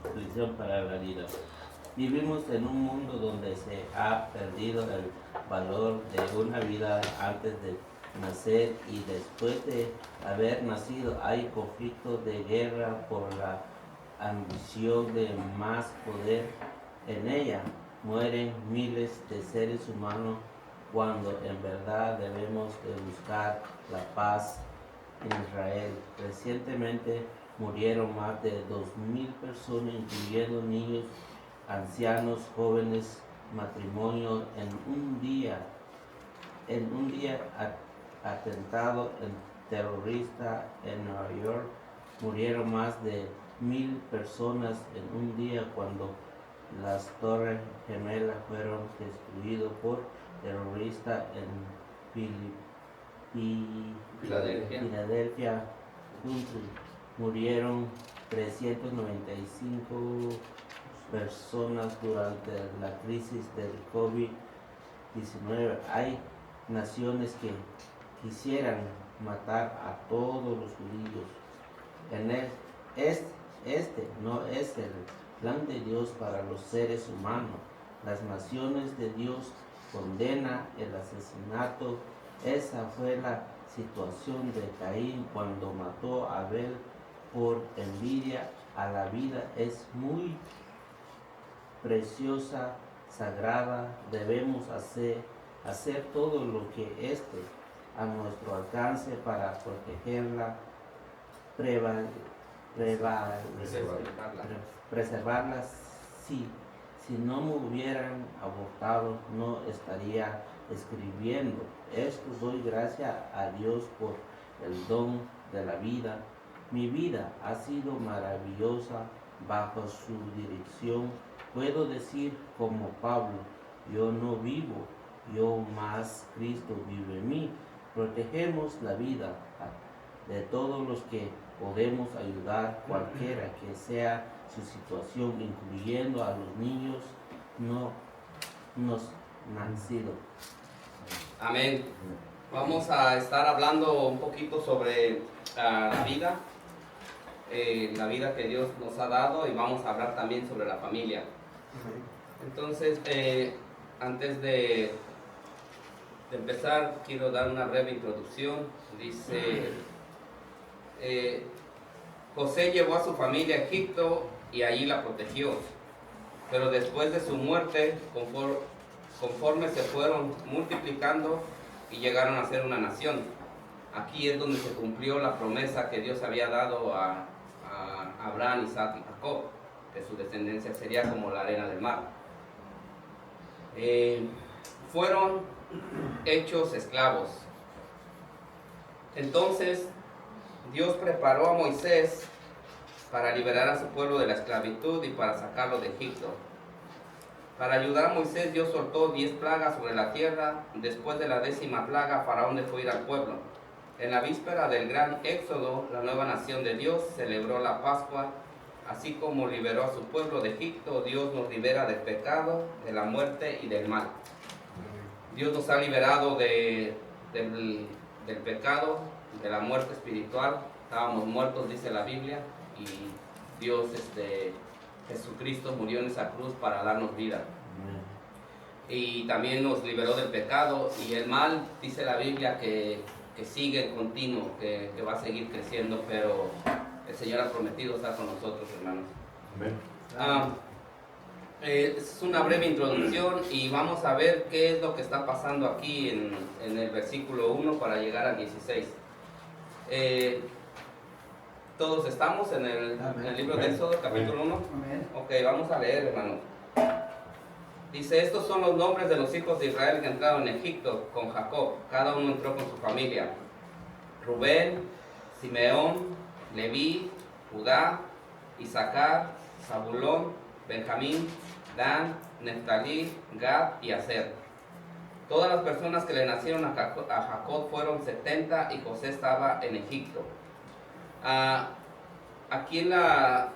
prisión para la vida. Vivimos en un mundo donde se ha perdido el valor de una vida antes de nacer y después de haber nacido. Hay conflictos de guerra por la ambición de más poder. En ella mueren miles de seres humanos cuando en verdad debemos de buscar la paz en Israel. Recientemente murieron más de 2.000 personas, incluyendo niños, ancianos, jóvenes, matrimonios, en un día atentado terrorista en Nueva York. Murieron más de 1.000 personas en un día cuando las Torres Gemelas fueron destruidas por terroristas en Filadelfia. Murieron 395 personas durante la crisis del COVID-19. Hay naciones que quisieran matar a todos los judíos. Este no es el plan de Dios para los seres humanos. Las naciones de Dios condenan el asesinato. Esa fue la situación de Caín cuando mató a Abel por envidia a la vida. Es muy preciosa, sagrada. Debemos hacer todo lo que esté a nuestro alcance para protegerla, preservarla. Si no me hubieran abortado, no estaría escribiendo esto. Doy gracias a Dios por el don de la vida. Mi vida ha sido maravillosa bajo su dirección. Puedo decir como Pablo, yo no vivo, yo más Cristo vive en mí. Protegemos la vida de todos los que podemos ayudar, cualquiera que sea su situación, incluyendo a los niños no nacidos. Amén. Vamos a estar hablando un poquito sobre la vida que Dios nos ha dado, y vamos a hablar también sobre la familia. Entonces, antes de empezar, quiero dar una breve introducción. Dice, José llevó a su familia a Egipto y allí la protegió, pero después de su muerte, conforme se fueron multiplicando y llegaron a ser una nación. Aquí es donde se cumplió la promesa que Dios había dado a Abraham, Isaac y Jacob, que su descendencia sería como la arena del mar. Fueron hechos esclavos. Entonces Dios preparó a Moisés para liberar a su pueblo de la esclavitud y para sacarlo de Egipto. Para ayudar a Moisés, Dios soltó 10 plagas sobre la tierra. Después de la 10ª plaga, Faraón dejó ir al pueblo. En la víspera del gran éxodo, la nueva nación de Dios celebró la Pascua. Así como liberó a su pueblo de Egipto, Dios nos libera del pecado, de la muerte y del mal. Dios nos ha liberado del pecado, de la muerte espiritual. Estábamos muertos, dice la Biblia, y Dios, Jesucristo murió en esa cruz para darnos vida. Y también nos liberó del pecado y el mal, dice la Biblia, que sigue en continuo, que va a seguir creciendo, pero el Señor ha prometido estar con nosotros, hermanos. Amén. Es una breve introducción y vamos a ver qué es lo que está pasando aquí en el versículo 1 para llegar al 16. Todos estamos en el libro de Éxodo, capítulo 1. Amén. Ok, vamos a leer, hermanos. Dice, estos son los nombres de los hijos de Israel que entraron en Egipto con Jacob. Cada uno entró con su familia. Rubén, Simeón, Leví, Judá, Isaacar, Zabulón, Benjamín, Dan, Neftalí, Gad y Aser. Todas las personas que le nacieron a Jacob fueron 70 y José estaba en Egipto. Aquí en la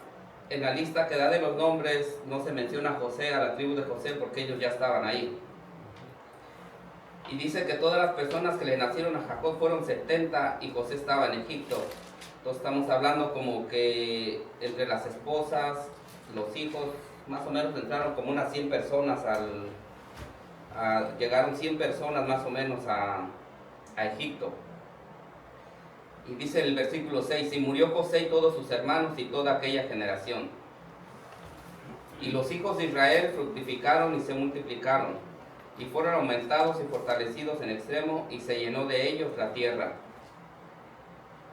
lista que da de los nombres no se menciona a José, a la tribu de José, porque ellos ya estaban ahí. Y dice que todas las personas que le nacieron a Jacob fueron 70 y José estaba en Egipto. Entonces estamos hablando como que entre las esposas, los hijos, más o menos entraron como unas 100 personas llegaron 100 personas más o menos a Egipto. Y dice el versículo 6, y murió José y todos sus hermanos y toda aquella generación. Y los hijos de Israel fructificaron y se multiplicaron, y fueron aumentados y fortalecidos en extremo, y se llenó de ellos la tierra.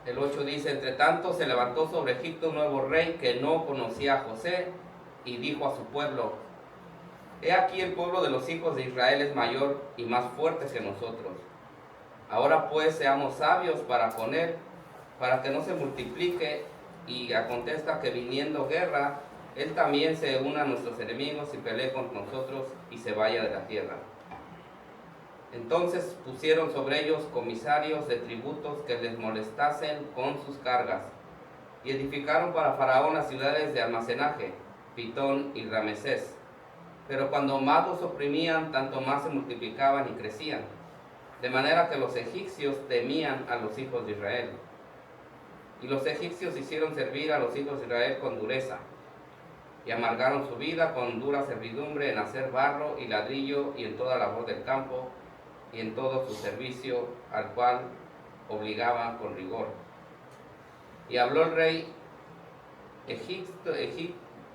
El 8 dice, entre tanto se levantó sobre Egipto un nuevo rey que no conocía a José, y dijo a su pueblo, he aquí el pueblo de los hijos de Israel es mayor y más fuerte que nosotros. Ahora pues seamos sabios para con él, para que no se multiplique, y acontezca que viniendo guerra, él también se una a nuestros enemigos y pelee contra nosotros y se vaya de la tierra. Entonces pusieron sobre ellos comisarios de tributos que les molestasen con sus cargas, y edificaron para Faraón las ciudades de almacenaje, Pitón y Ramesés. Pero cuando más los oprimían, tanto más se multiplicaban y crecían, de manera que los egipcios temían a los hijos de Israel. Y los egipcios hicieron servir a los hijos de Israel con dureza, y amargaron su vida con dura servidumbre en hacer barro y ladrillo y en toda labor del campo y en todo su servicio, al cual obligaban con rigor. Y habló el rey de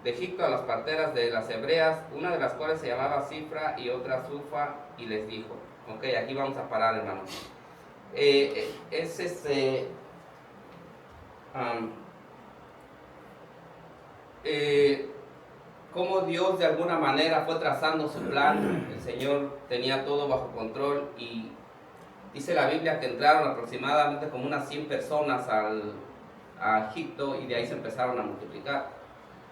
Egipto a las parteras de las hebreas, una de las cuales se llamaba Cifra y otra Sufa, y les dijo, ok, aquí vamos a parar, hermanos. Cómo Dios de alguna manera fue trazando su plan. El Señor tenía todo bajo control, y dice la Biblia que entraron aproximadamente como unas 100 personas a Egipto, y de ahí se empezaron a multiplicar.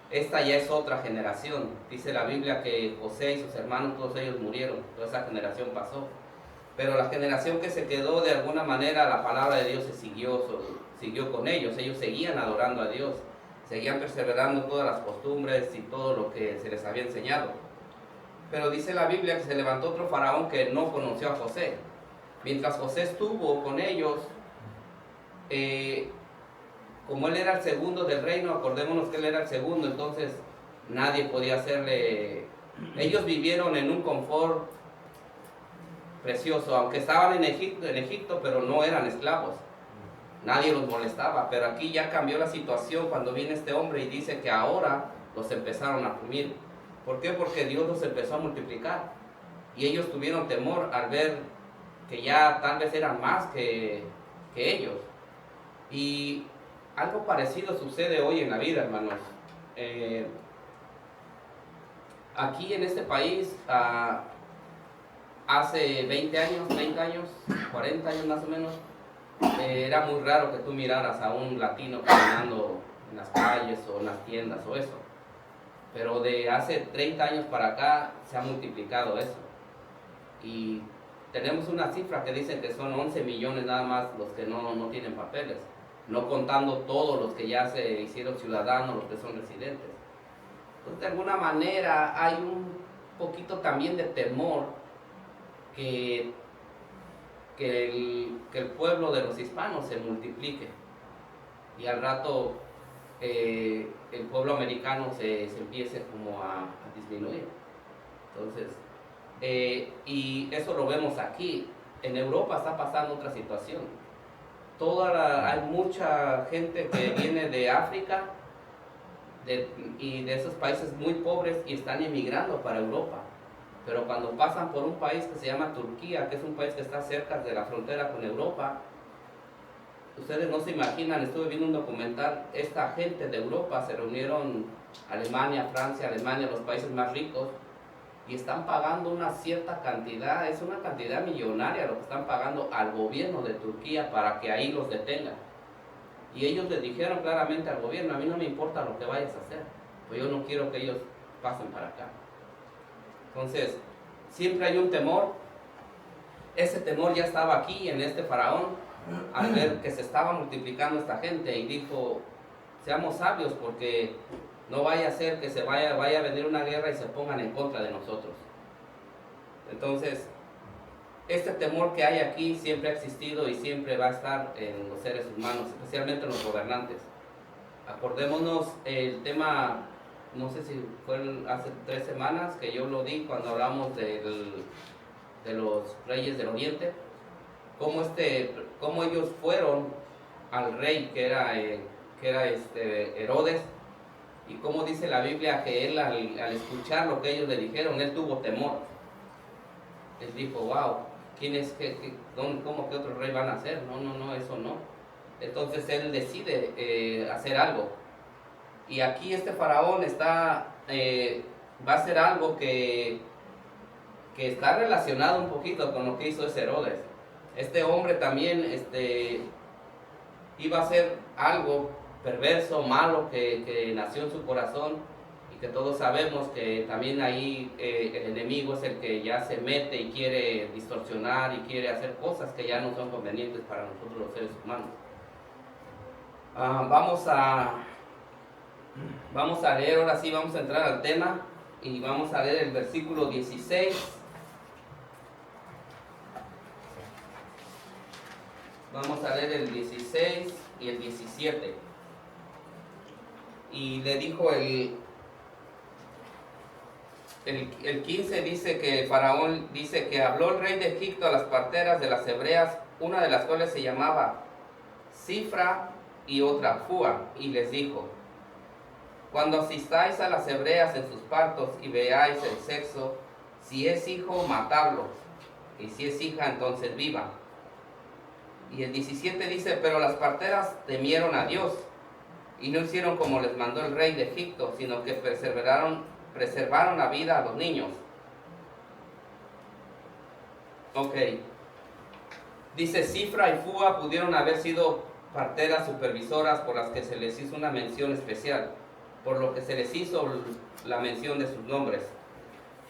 Esta ya es otra generación. Dice la Biblia que José y sus hermanos, todos ellos murieron, toda esa generación pasó. Pero la generación que se quedó, de alguna manera, la palabra de Dios siguió con ellos. Ellos seguían adorando a Dios, seguían perseverando todas las costumbres y todo lo que se les había enseñado. Pero dice la Biblia que se levantó otro faraón que no conoció a José. Mientras José estuvo con ellos, como él era el segundo del reino, acordémonos que él era el segundo, entonces nadie podía hacerle... Ellos vivieron en un confort precioso, aunque estaban en Egipto, pero no eran esclavos. Nadie los molestaba, pero aquí ya cambió la situación cuando viene este hombre y dice que ahora los empezaron a oprimir. ¿Por qué? Porque Dios los empezó a multiplicar, y ellos tuvieron temor al ver que ya tal vez eran más que ellos. Y algo parecido sucede hoy en la vida, hermanos. Aquí en este país, hace 20 años, 30 años, 40 años más o menos, era muy raro que tú miraras a un latino caminando en las calles o en las tiendas o eso. Pero de hace 30 años para acá se ha multiplicado eso. Y tenemos una cifra que dicen que son 11 millones nada más los que no tienen papeles, no contando todos los que ya se hicieron ciudadanos, los que son residentes. Entonces, de alguna manera hay un poquito también de temor que el pueblo de los hispanos se multiplique, y al rato el pueblo americano se empiece como a disminuir. Entonces, y eso lo vemos aquí. En Europa está pasando otra situación. Hay mucha gente que viene de África y de esos países muy pobres, y están emigrando para Europa. Pero cuando pasan por un país que se llama Turquía, que es un país que está cerca de la frontera con Europa, ustedes no se imaginan, estuve viendo un documental, esta gente de Europa se reunieron, Alemania, Francia, Alemania, los países más ricos, y están pagando una cierta cantidad, es una cantidad millonaria lo que están pagando al gobierno de Turquía para que ahí los detengan. Y ellos les dijeron claramente al gobierno, a mí no me importa lo que vayas a hacer, pues yo no quiero que ellos pasen para acá. Entonces, siempre hay un temor. Ese temor ya estaba aquí en este faraón, al ver que se estaba multiplicando esta gente, y dijo, seamos sabios, porque no vaya a ser que vaya a venir una guerra y se pongan en contra de nosotros. Entonces, este temor que hay aquí siempre ha existido y siempre va a estar en los seres humanos, especialmente en los gobernantes. Acordémonos el tema no sé si fue hace 3 semanas que yo lo di cuando hablamos de los reyes del oriente, cómo ellos fueron al rey que era Herodes, y cómo dice la Biblia que él al escuchar lo que ellos le dijeron, él tuvo temor. Él dijo, wow, ¿quién es cómo que otro rey van a hacer? No, eso no. Entonces él decide hacer algo. Y aquí este faraón va a hacer algo que está relacionado un poquito con lo que hizo ese Herodes. Este hombre también iba a hacer algo perverso, malo, que nació en su corazón, y que todos sabemos que también ahí el enemigo es el que ya se mete y quiere distorsionar y quiere hacer cosas que ya no son convenientes para nosotros los seres humanos. Vamos a leer, ahora sí vamos a entrar al tema, y vamos a leer el versículo 16. Vamos a leer el 16 y el 17. Y le dijo el 15, dice que el faraón dice que habló el rey de Egipto a las parteras de las hebreas, una de las cuales se llamaba Cifra y otra Fua, y les dijo: cuando asistáis a las hebreas en sus partos y veáis el sexo, si es hijo, matadlo, y si es hija, entonces viva. Y el 17 dice: pero las parteras temieron a Dios y no hicieron como les mandó el rey de Egipto, sino que preservaron la vida a los niños. Ok. Dice: Cifra y Fua pudieron haber sido parteras supervisoras por las que se les hizo una mención especial, por lo que se les hizo la mención de sus nombres.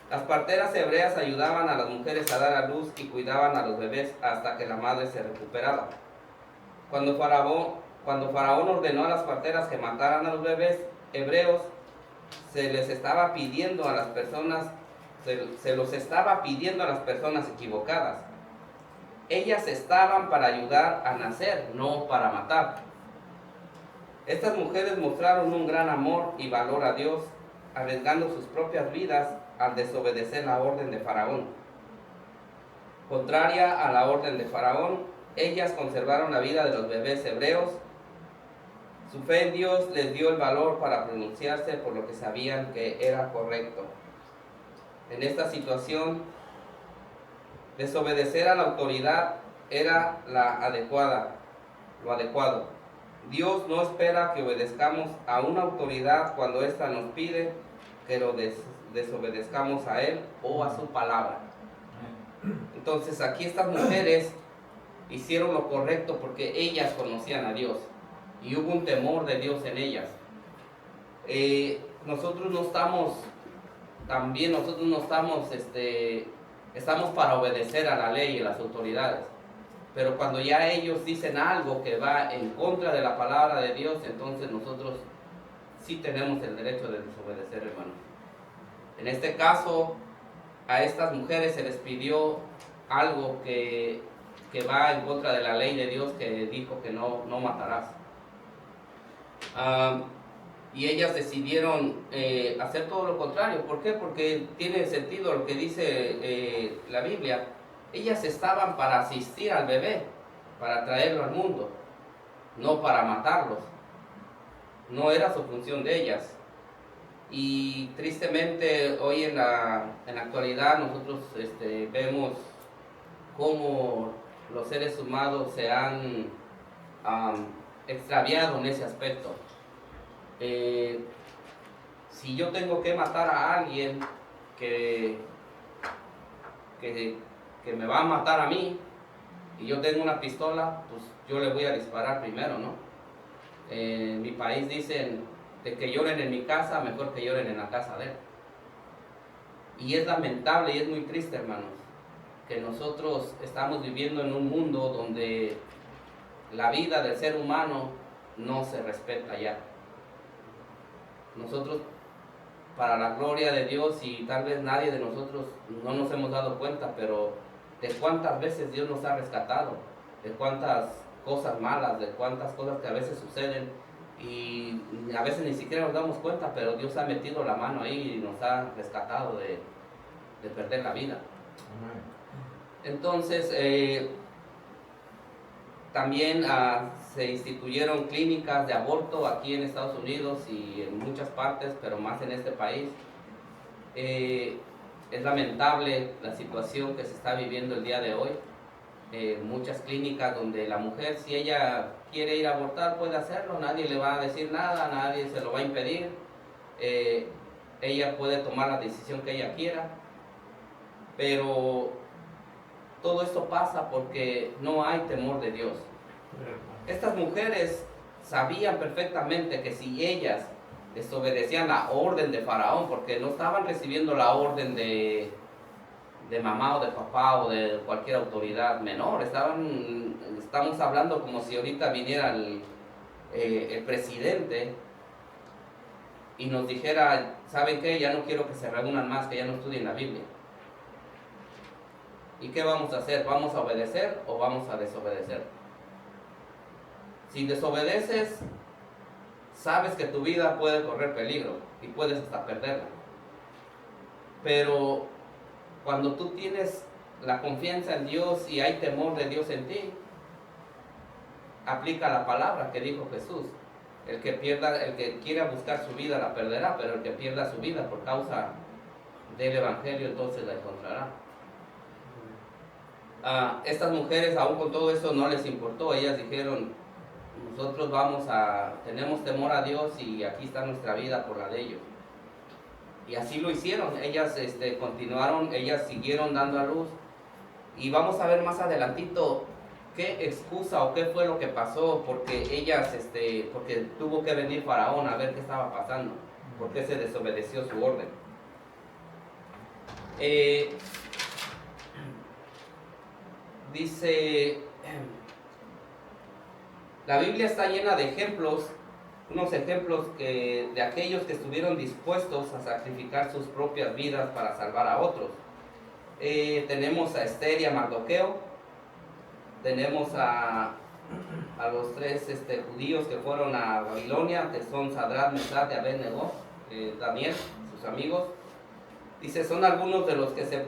Las parteras hebreas ayudaban a las mujeres a dar a luz y cuidaban a los bebés hasta que la madre se recuperaba. Cuando Faraón ordenó a las parteras que mataran a los bebés hebreos, se los estaba pidiendo a las personas equivocadas. Ellas estaban para ayudar a nacer, no para matar. Estas mujeres mostraron un gran amor y valor a Dios, arriesgando sus propias vidas al desobedecer la orden de Faraón. Contraria a la orden de Faraón, ellas conservaron la vida de los bebés hebreos. Su fe en Dios les dio el valor para pronunciarse por lo que sabían que era correcto. En esta situación, desobedecer a la autoridad era lo adecuado. Dios no espera que obedezcamos a una autoridad cuando ésta nos pide que lo desobedezcamos a Él o a su palabra. Entonces aquí estas mujeres hicieron lo correcto porque ellas conocían a Dios y hubo un temor de Dios en ellas. Nosotros no estamos estamos para obedecer a la ley y a las autoridades, pero cuando ya ellos dicen algo que va en contra de la palabra de Dios, entonces nosotros sí tenemos el derecho de desobedecer, hermanos. En este caso, a estas mujeres se les pidió algo que va en contra de la ley de Dios, que dijo que no matarás. Y ellas decidieron hacer todo lo contrario. ¿Por qué? Porque tiene sentido lo que dice la Biblia. Ellas estaban para asistir al bebé, para traerlo al mundo, no para matarlos. No era su función de ellas. Y tristemente hoy en la actualidad nosotros vemos cómo los seres humanos se han extraviado en ese aspecto. Si yo tengo que matar a alguien que me va a matar a mí y yo tengo una pistola, pues yo le voy a disparar primero, ¿no? En mi país dicen: de que lloren en mi casa, mejor que lloren en la casa de él. Y es lamentable y es muy triste, hermanos, que nosotros estamos viviendo en un mundo donde la vida del ser humano no se respeta ya. Nosotros, para la gloria de Dios, y tal vez nadie de nosotros no nos hemos dado cuenta, pero de cuántas veces Dios nos ha rescatado, de cuántas cosas malas, de cuántas cosas que a veces suceden, y a veces ni siquiera nos damos cuenta, pero Dios ha metido la mano ahí y nos ha rescatado de perder la vida. Entonces, también se instituyeron clínicas de aborto aquí en Estados Unidos y en muchas partes, pero más en este país. Es lamentable la situación que se está viviendo el día de hoy. Muchas clínicas donde la mujer, si ella quiere ir a abortar, puede hacerlo, nadie le va a decir nada, nadie se lo va a impedir. Ella puede tomar la decisión que ella quiera, pero todo esto pasa porque no hay temor de Dios. Estas mujeres sabían perfectamente que si ellas desobedecían la orden de Faraón, porque no estaban recibiendo la orden de mamá o de papá o de cualquier autoridad menor, estamos hablando como si ahorita viniera el presidente y nos dijera, ¿saben qué? Ya no quiero que se reúnan más, que ya no estudien la Biblia. ¿Y qué vamos a hacer? ¿Vamos a obedecer o vamos a desobedecer? Si desobedeces, sabes que tu vida puede correr peligro y puedes hasta perderla. Pero cuando tú tienes la confianza en Dios y hay temor de Dios en ti, aplica la palabra que dijo Jesús. El que quiera buscar su vida la perderá, pero el que pierda su vida por causa del Evangelio entonces la encontrará. Estas mujeres, aún con todo eso, no les importó. Ellas dijeron, nosotros tenemos temor a Dios y aquí está nuestra vida por la de ellos. Y así lo hicieron. Ellas continuaron, ellas siguieron dando a luz. Y vamos a ver más adelantito qué excusa o qué fue lo que pasó, porque ellas, porque tuvo que venir Faraón a ver qué estaba pasando, por qué se desobedeció su orden. Dice, la Biblia está llena de ejemplos, unos ejemplos de aquellos que estuvieron dispuestos a sacrificar sus propias vidas para salvar a otros. Tenemos a Esther y a Mardoqueo, tenemos a los tres judíos que fueron a Babilonia, que son Sadrach, Mesach y Abed-Nego, Daniel, sus amigos. Dice, son algunos de los que se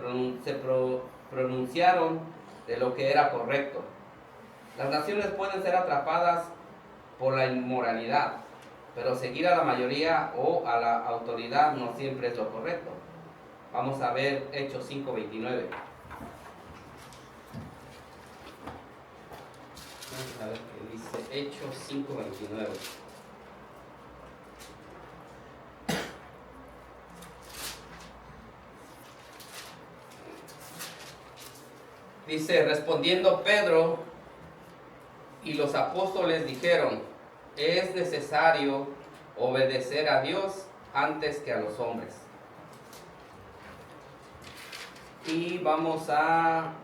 pronunciaron de lo que era correcto. Las naciones pueden ser atrapadas por la inmoralidad, pero seguir a la mayoría o a la autoridad no siempre es lo correcto. Vamos a ver Hechos 5:29. Vamos a ver qué dice Hechos 5:29. Dice, respondiendo Pedro y los apóstoles dijeron, es necesario obedecer a Dios antes que a los hombres. Y vamos a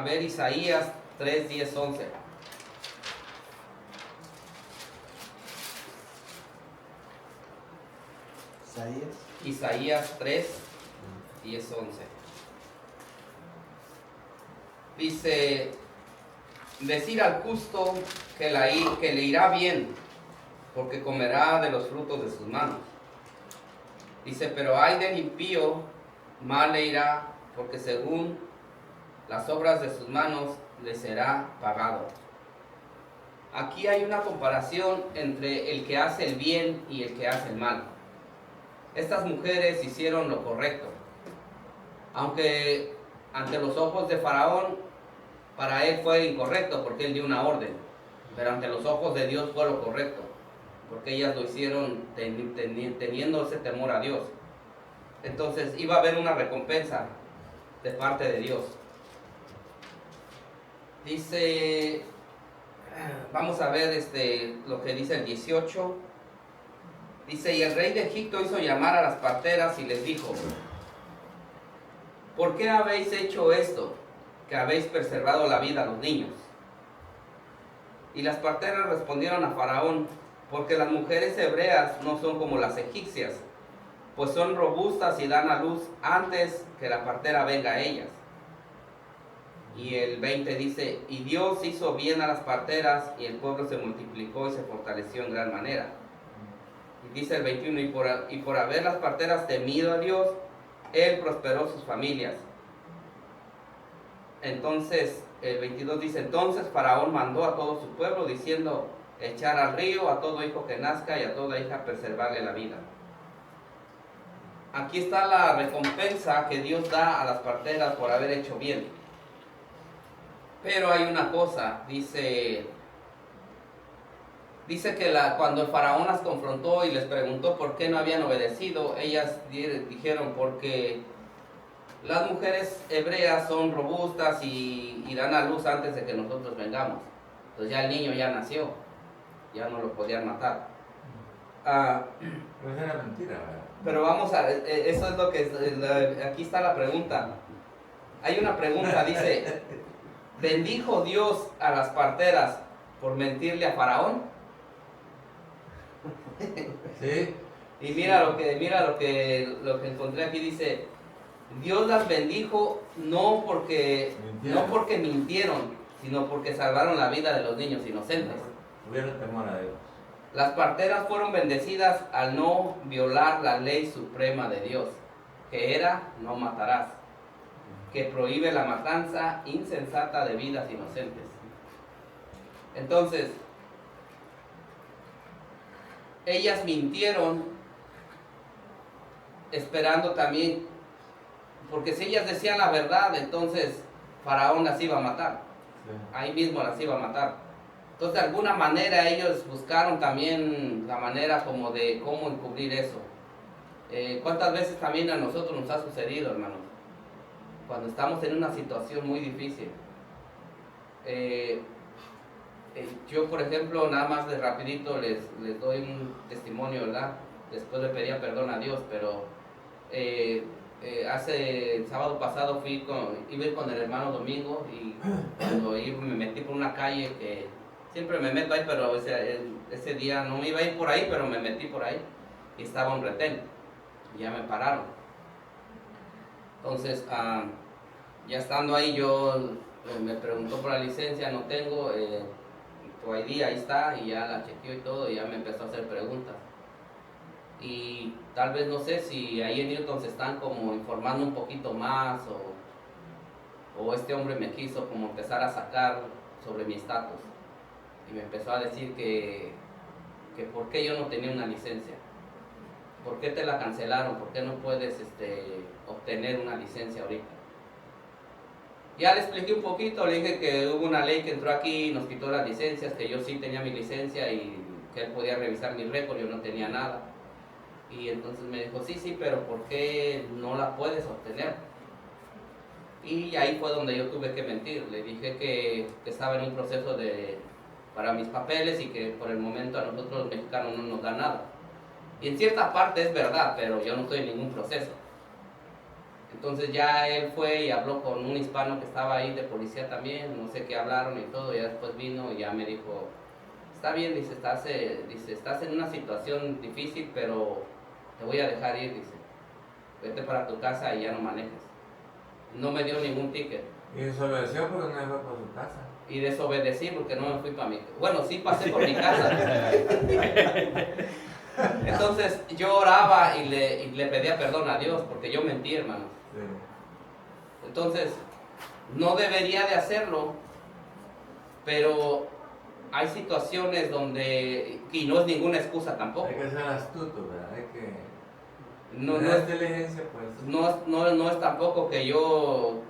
ver Isaías 3, 10, 11. Isaías 3, 10, 11. Dice, decir al justo que le irá bien, porque comerá de los frutos de sus manos. Dice, pero ay del impío, mal le irá, porque según las obras de sus manos le será pagado. Aquí hay una comparación entre el que hace el bien y el que hace el mal. Estas mujeres hicieron lo correcto, aunque ante los ojos de Faraón, para él fue incorrecto porque él dio una orden, pero ante los ojos de Dios fue lo correcto, porque ellas lo hicieron teniendo ese temor a Dios. Entonces iba a haber una recompensa de parte de Dios. Dice, vamos a ver lo que dice el 18. Dice, y el rey de Egipto hizo llamar a las parteras y les dijo, ¿por qué habéis hecho esto, que habéis preservado la vida a los niños? Y las parteras respondieron a Faraón, porque las mujeres hebreas no son como las egipcias, pues son robustas y dan a luz antes que la partera venga a ellas. Y el 20 dice, y Dios hizo bien a las parteras y el pueblo se multiplicó y se fortaleció en gran manera. Y dice el 21, y por haber las parteras temido a Dios, Él prosperó sus familias. Entonces, el 22 dice, entonces Faraón mandó a todo su pueblo diciendo, echar al río a todo hijo que nazca y a toda hija preservarle la vida. Aquí está la recompensa que Dios da a las parteras por haber hecho bien. Pero hay una cosa, dice que cuando el faraón las confrontó y les preguntó por qué no habían obedecido, ellas dijeron porque las mujeres hebreas son robustas y dan a luz antes de que nosotros vengamos. Entonces ya el niño ya nació, ya no lo podían matar. Pues era mentira, ¿verdad? Pero vamos a, eso es lo que, aquí está la pregunta. Hay una pregunta, dice, ¿bendijo Dios a las parteras por mentirle a Faraón? Sí. Y mira lo que encontré aquí, dice, Dios las bendijo no porque mintieron, sino porque salvaron la vida de los niños inocentes. Tuvieron temor a Dios. Las parteras fueron bendecidas al no violar la ley suprema de Dios, que era no matarás, que prohíbe la matanza insensata de vidas inocentes. Entonces, ellas mintieron esperando también, porque si ellas decían la verdad, entonces Faraón las iba a matar, ahí mismo las iba a matar. Entonces, de alguna manera ellos buscaron también la manera como de cómo encubrir eso. ¿Cuántas veces también a nosotros nos ha sucedido, hermanos? Cuando estamos en una situación muy difícil. Yo, por ejemplo, nada más de rapidito les doy un testimonio, ¿verdad? Después le pedía perdón a Dios, pero hace el sábado pasado iba a ir con el hermano Domingo y cuando me metí por una calle que siempre me meto ahí, pero ese día no me iba a ir por ahí, pero me metí por ahí y estaba un retén y ya me pararon. Entonces, ya estando ahí yo me preguntó por la licencia, no tengo, tu ID ahí está, y ya la chequeó y todo, y ya me empezó a hacer preguntas. Y tal vez no sé si ahí en Newton se están como informando un poquito más, o este hombre me quiso como empezar a sacar sobre mi estatus. Y me empezó a decir que por qué yo no tenía una licencia, por qué te la cancelaron, por qué no puedes obtener una licencia ahorita. Ya le expliqué un poquito, le dije que hubo una ley que entró aquí y nos quitó las licencias, que yo sí tenía mi licencia y que él podía revisar mi récord, yo no tenía nada. Y entonces me dijo, sí, pero ¿por qué no la puedes obtener? Y ahí fue donde yo tuve que mentir. Le dije que estaba en un proceso para mis papeles y que por el momento a nosotros los mexicanos no nos da nada. Y en cierta parte es verdad, pero yo no estoy en ningún proceso. Entonces ya él fue y habló con un hispano que estaba ahí de policía también, no sé qué hablaron y todo, y ya después vino y ya me dijo, está bien, dice, estás en una situación difícil, pero te voy a dejar ir, dice, vete para tu casa y ya no manejes. No me dio ningún ticket. Y desobedeció porque no fue por su casa. Y desobedecí porque no me fui para mi casa. Bueno, sí pasé por mi casa. Entonces yo oraba y le pedía perdón a Dios porque yo mentí, hermano. Sí. Entonces, no debería de hacerlo, pero hay situaciones donde, y no es ninguna excusa tampoco. Hay que ser astuto, ¿verdad? Hay que... No es es inteligencia, pues. no es tampoco que yo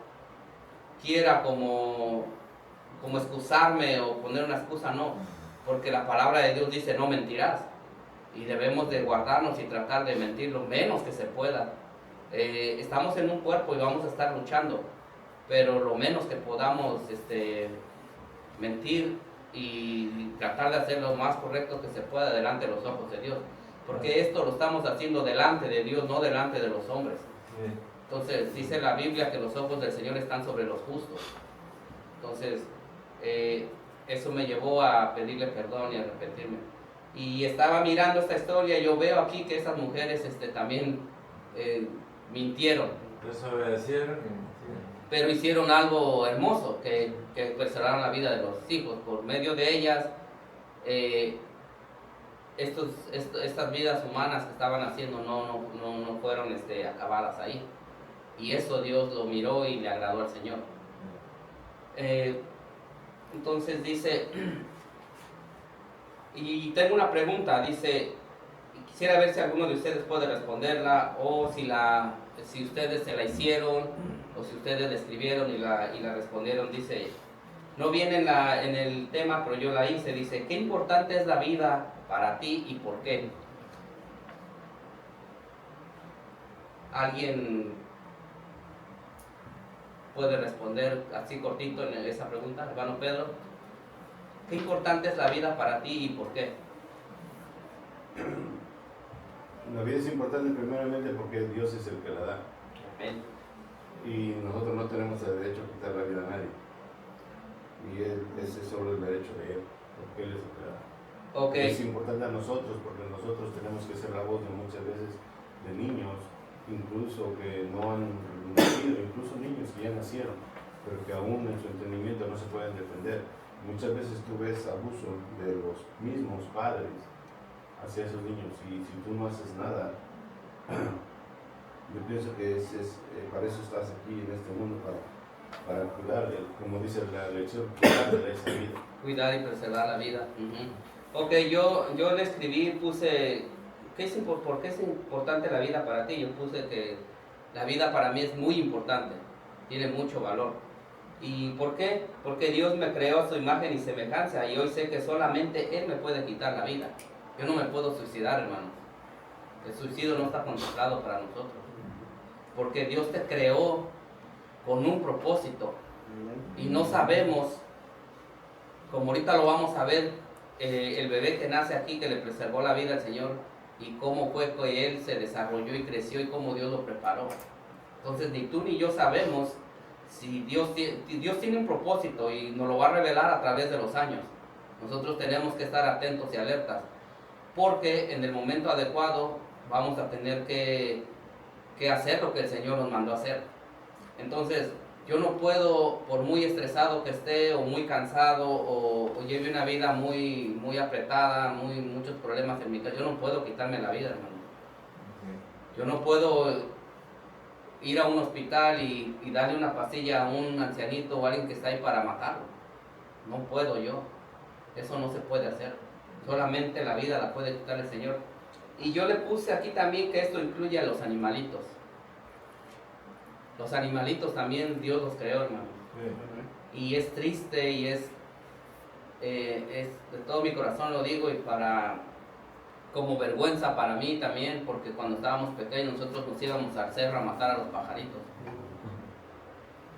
quiera como excusarme o poner una excusa, no, porque la palabra de Dios dice no mentirás y debemos de guardarnos y tratar de mentir lo menos que se pueda. Estamos en un cuerpo y vamos a estar luchando, pero lo menos que podamos mentir y tratar de hacer lo más correcto que se pueda delante de los ojos de Dios, porque esto lo estamos haciendo delante de Dios, no delante de los hombres. Sí. Entonces dice la Biblia que los ojos del Señor están sobre los justos. Entonces eso me llevó a pedirle perdón y a arrepentirme. Y estaba mirando esta historia y yo veo aquí que esas mujeres también mintieron. Desobedecieron y mintieron. pero hicieron algo hermoso, que preservaron la vida de los hijos. Por medio de ellas, estas vidas humanas que estaban haciendo no fueron acabadas ahí. Y eso Dios lo miró y le agradó al Señor. Entonces dice, y tengo una pregunta, dice, quisiera ver si alguno de ustedes puede responderla, o si ustedes se la hicieron, o si ustedes la escribieron y la respondieron. Dice, no viene en el tema, pero yo la hice. Dice, ¿qué importante es la vida para ti y por qué? ¿Alguien puede responder así cortito en esa pregunta? Hermano Pedro, ¿qué importante es la vida para ti y por qué? La vida es importante primeramente porque Dios es el que la da. Amén. Y nosotros no tenemos el derecho a quitar la vida a nadie. Y ese es solo el derecho de Él, porque Él es el que la da. Okay. Es importante a nosotros porque nosotros tenemos que ser la voz de muchas veces de niños, incluso que no han nacido, incluso niños que ya nacieron, pero que aún en su entendimiento no se pueden defender. Muchas veces tú ves abuso de los mismos padres hacia esos niños y si tú no haces nada, yo pienso que para eso estás aquí en este mundo, para cuidar, como dice la lección, cuidar de esa vida. Cuidar y preservar la vida. Ok, yo le escribí, puse, ¿por qué es importante la vida para ti? Yo puse que la vida para mí es muy importante, tiene mucho valor. ¿Y por qué? Porque Dios me creó a su imagen y semejanza y hoy sé que solamente Él me puede quitar la vida. Yo no me puedo suicidar, hermanos. El suicidio no está contemplado para nosotros. Porque Dios te creó con un propósito. Y no sabemos, como ahorita lo vamos a ver, el bebé que nace aquí, que le preservó la vida al Señor, y cómo fue que él se desarrolló y creció y cómo Dios lo preparó. Entonces ni tú ni yo sabemos si Dios tiene un propósito y nos lo va a revelar a través de los años. Nosotros tenemos que estar atentos y alertas, porque en el momento adecuado vamos a tener que hacer lo que el Señor nos mandó a hacer. Entonces, yo no puedo, por muy estresado que esté, o muy cansado, o lleve una vida muy apretada, muchos problemas en mi casa, yo no puedo quitarme la vida, hermano. Yo no puedo ir a un hospital y darle una pastilla a un ancianito o a alguien que está ahí para matarlo. No puedo yo. Eso no se puede hacer. Solamente la vida la puede quitar el Señor. Y yo le puse aquí también que esto incluye a los animalitos. Los animalitos también Dios los creó, hermano. Y es triste y es de todo mi corazón lo digo, y como vergüenza para mí también, porque cuando estábamos pequeños nosotros nos íbamos al cerro a matar a los pajaritos.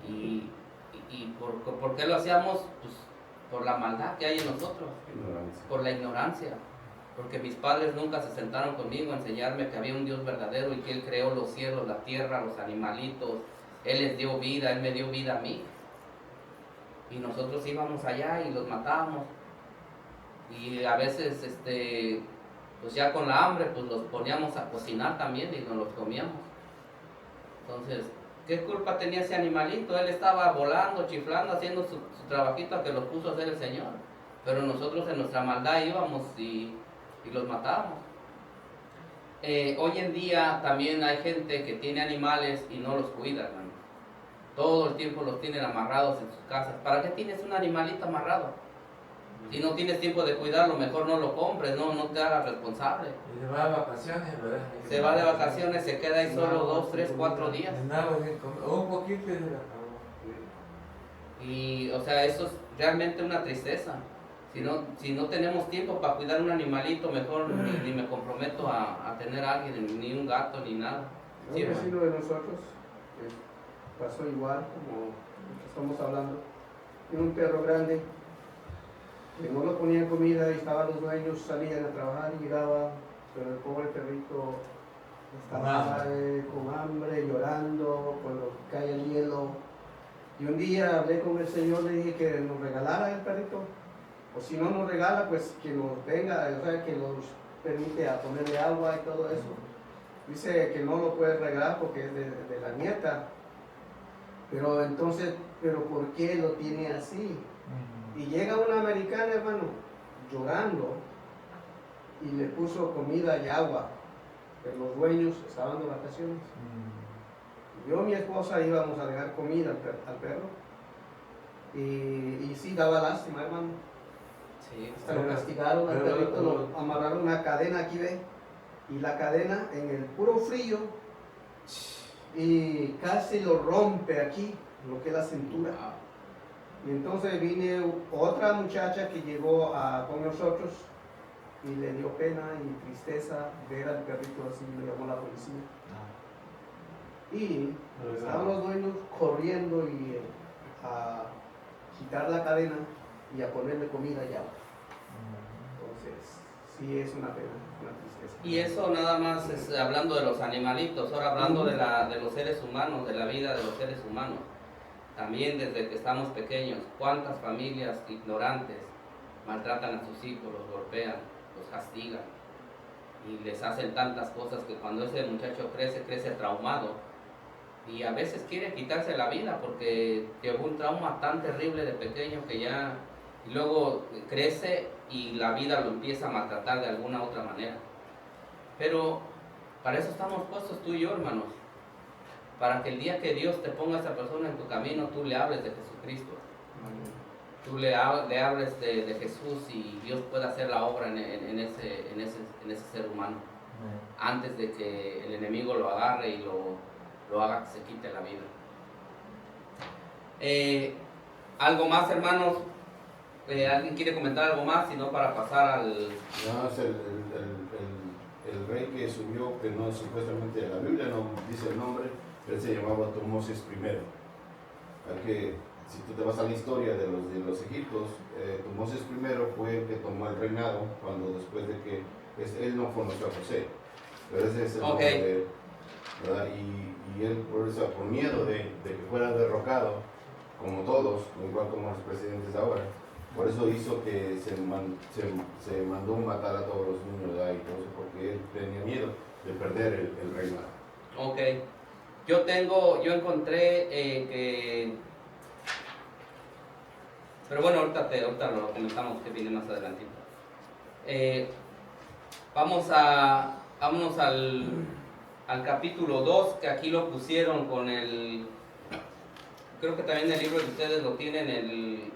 ¿Y por qué lo hacíamos? Pues por la maldad que hay en nosotros, por la ignorancia. Porque mis padres nunca se sentaron conmigo a enseñarme que había un Dios verdadero y que Él creó los cielos, la tierra, los animalitos. Él les dio vida, Él me dio vida a mí. Y nosotros íbamos allá y los matábamos. Y a veces, pues ya con la hambre, pues los poníamos a cocinar también y nos los comíamos. Entonces, ¿qué culpa tenía ese animalito? Él estaba volando, chiflando, haciendo su trabajito que los puso a hacer el Señor. Pero nosotros en nuestra maldad íbamos y los matábamos. Hoy en día también hay gente que tiene animales y no los cuida, hermano. Todo el tiempo los tienen amarrados en sus casas. ¿Para qué tienes un animalito amarrado? Si no tienes tiempo de cuidarlo, mejor no lo compres, no te hagas responsable. Y se va de vacaciones, ¿verdad? Se va de vacaciones, se queda ahí solo 2, 3, 4 días. Un poquito y se le acabó. Y, o sea, eso es realmente una tristeza. Si no tenemos tiempo para cuidar un animalito, mejor ni me comprometo a tener a alguien, ni un gato, ni nada. Un vecino de nosotros pasó igual, como lo que estamos hablando. Tiene un perro grande, que no lo ponían comida y estaban los dueños, salían a trabajar y llegaban, pero el pobre perrito estaba con hambre, llorando, cuando cae el hielo. Y un día hablé con el Señor, le dije que nos regalara el perrito. O si no nos regala, pues que nos venga, o sea, que nos permite a ponerle agua y todo eso. Dice que no lo puede regalar porque es de la nieta. Pero entonces, ¿pero por qué lo tiene así? Y llega una americana, hermano, llorando, y le puso comida y agua, pero los dueños estaban de vacaciones. Yo y mi esposa íbamos a dejar comida al perro, y sí daba lástima, hermano. Sí. Hasta lo castigaron al perrito, lo amarraron una cadena aquí, ve, y la cadena en el puro frío, y casi lo rompe aquí, lo que es la cintura. Y entonces vine otra muchacha que llegó con nosotros y le dio pena y tristeza ver al perrito así, le llamó la policía. Y estaban los dueños corriendo y a quitar la cadena y a ponerle comida y agua. Entonces, sí es una pena, una tristeza. Y eso nada más es hablando de los animalitos, ahora hablando de los seres humanos, de la vida de los seres humanos. También desde que estamos pequeños, cuántas familias ignorantes maltratan a sus hijos, los golpean, los castigan y les hacen tantas cosas que cuando ese muchacho crece traumado y a veces quiere quitarse la vida porque llevó un trauma tan terrible de pequeño que ya y luego crece y la vida lo empieza a maltratar de alguna otra manera. Pero para eso estamos puestos tú y yo, hermanos. Para que el día que Dios te ponga a esa persona en tu camino, tú le hables de Jesucristo. Tú le hables de Jesús y Dios pueda hacer la obra en ese ser humano. Antes de que el enemigo lo agarre y lo haga que se quite la vida. ¿Algo más, hermanos? ¿Alguien quiere comentar algo más? Si no, para pasar al... No, es el rey que subió, que no supuestamente la Biblia no dice el nombre, él se llamaba Tutmosis I. Si tú te vas a la historia de los egipcios, Tutmosis I fue el que tomó el reinado cuando después de que él no conoció a José. Pero ese es el nombre de él, ¿verdad? Y él por miedo de que fuera derrocado, como todos, igual como los presidentes ahora, por eso hizo que se mandó matar a todos los niños de ahí, porque él tenía miedo de perder el reinado. Ok. Yo encontré que... Pero bueno, ahorita lo comentamos que viene más adelantito. Vámonos al capítulo 2, que aquí lo pusieron con el... Creo que también el libro de ustedes lo tienen, el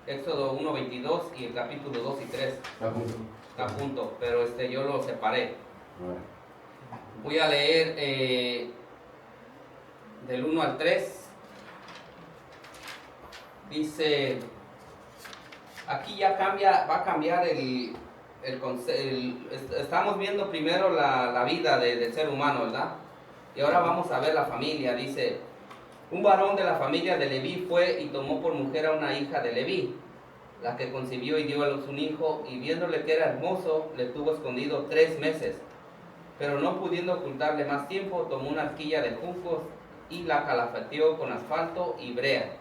Éxodo 1:22 y el capítulo 2 y 3. Está a punto, pero yo lo separé. Voy a leer del 1 al 3. Dice, aquí ya va a cambiar estamos viendo primero la vida del ser humano, ¿verdad? Y ahora vamos a ver la familia. Dice, un varón de la familia de Leví fue y tomó por mujer a una hija de Leví, la que concibió y dio a luz un hijo, y viéndole que era hermoso, le tuvo escondido 3 meses. Pero no pudiendo ocultarle más tiempo, tomó una arquilla de juncos y la calafateó con asfalto y brea,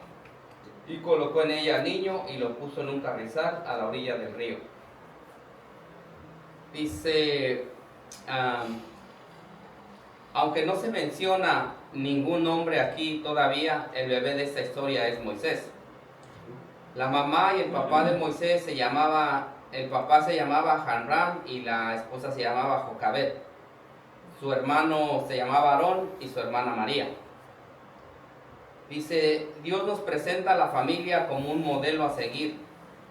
y colocó en ella al niño y lo puso en un carrizal a la orilla del río. Dice, aunque no se menciona ningún nombre aquí todavía, el bebé de esta historia es Moisés. La mamá y el papá de Moisés el papá se llamaba Hanram y la esposa se llamaba Jocabed. Su hermano se llamaba Aarón y su hermana María. Dice, Dios nos presenta a la familia como un modelo a seguir,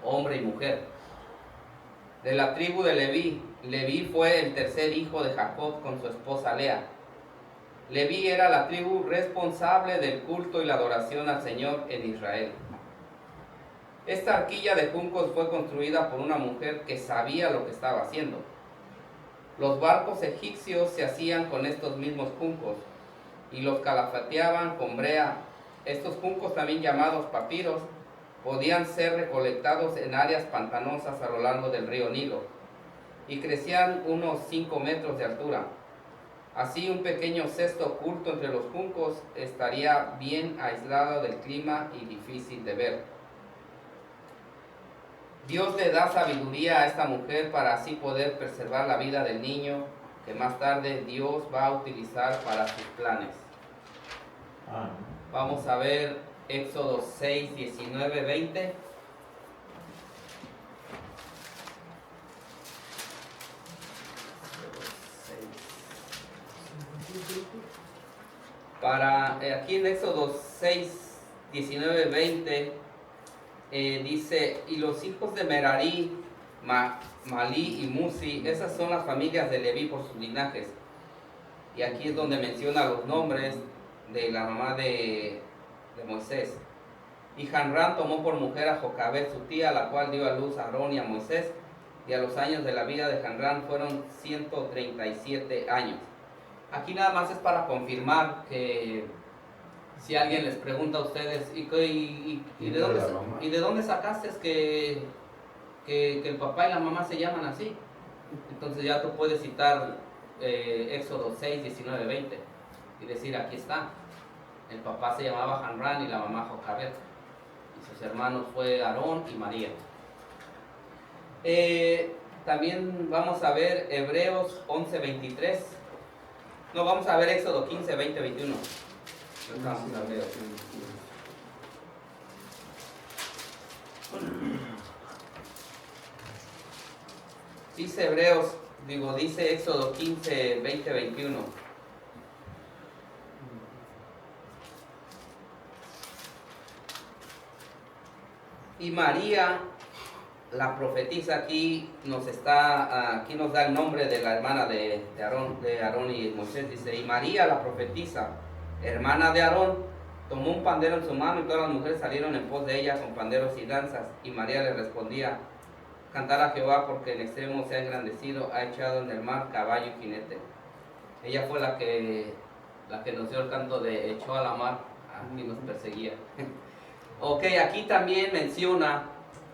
hombre y mujer. De la tribu de Leví, Leví fue el tercer hijo de Jacob con su esposa Lea. Leví era la tribu responsable del culto y la adoración al Señor en Israel. Esta arquilla de juncos fue construida por una mujer que sabía lo que estaba haciendo. Los barcos egipcios se hacían con estos mismos juncos y los calafateaban con brea. Estos juncos, también llamados papiros, podían ser recolectados en áreas pantanosas a lo largo del río Nilo y crecían unos 5 metros de altura. Así, un pequeño cesto oculto entre los juncos estaría bien aislado del clima y difícil de ver. Dios le da sabiduría a esta mujer para así poder preservar la vida del niño que más tarde Dios va a utilizar para sus planes. Vamos a ver Éxodo 6, 19, 20. Aquí en Éxodo 6, 19, 20 dice, y los hijos de Merari, Malí y Musi, esas son las familias de Leví por sus linajes. Y aquí es donde menciona los nombres de la mamá de Moisés. Y Hanrán tomó por mujer a Jocabed, su tía, la cual dio a luz a Aarón y a Moisés. Y a los años de la vida de Hanrán fueron 137 años. Aquí nada más es para confirmar que si alguien les pregunta a ustedes, ¿y de dónde sacaste que el papá y la mamá se llaman así? Entonces ya tú puedes citar Éxodo 6, 19, 20 y decir, aquí está. El papá se llamaba Hanrán y la mamá Jocabed. Y sus hermanos fue Aarón y María. También vamos a ver Hebreos 11, 23. No, vamos a ver Éxodo 15, 20, 21. Vamos a ver. Dice Éxodo 15, 20, 21. Y María, la profetisa, aquí nos da el nombre de la hermana de Aarón y Moisés. Dice, y María, la profetisa, hermana de Aarón, tomó un pandero en su mano y todas las mujeres salieron en pos de ella con panderos y danzas. Y María le respondía, cantar a Jehová porque en extremo se ha engrandecido, ha echado en el mar caballo y jinete. Ella fue la que nos dio el canto de echó a la mar y nos perseguía. Ok, aquí también menciona